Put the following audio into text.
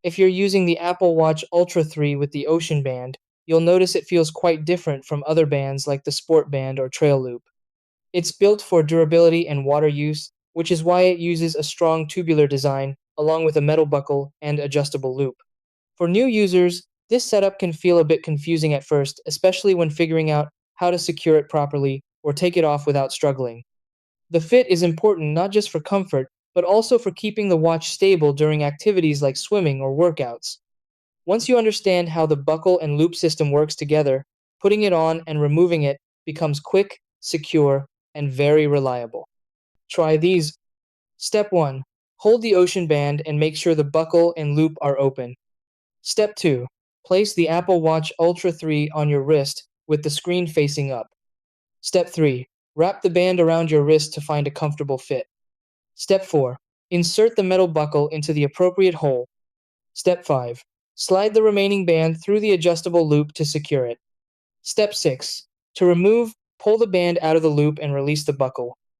If you're using the Apple Watch Ultra 3 with the Ocean Band, you'll notice it feels quite different from other bands like the Sport Band or Trail Loop. It's built for durability and water use, which is why it uses a strong tubular design along with a metal buckle and adjustable loop. For new users, this setup can feel a bit confusing at first, especially when figuring out how to secure it properly or take it off without struggling. The fit is important not just for comfort, but also for keeping the watch stable during activities like swimming or workouts. Once you understand how the buckle and loop system works together, putting it on and removing it becomes quick, secure, and very reliable. Try these. Step 1. Hold the Ocean Band and make sure the buckle and loop are open. Step 2. Place the Apple Watch Ultra 3 on your wrist with the screen facing up. Step 3. Wrap the band around your wrist to find a comfortable fit. Step 4. Insert the metal buckle into the appropriate hole. Step 5. Slide the remaining band through the adjustable loop to secure it. Step 6. To remove, pull the band out of the loop and release the buckle.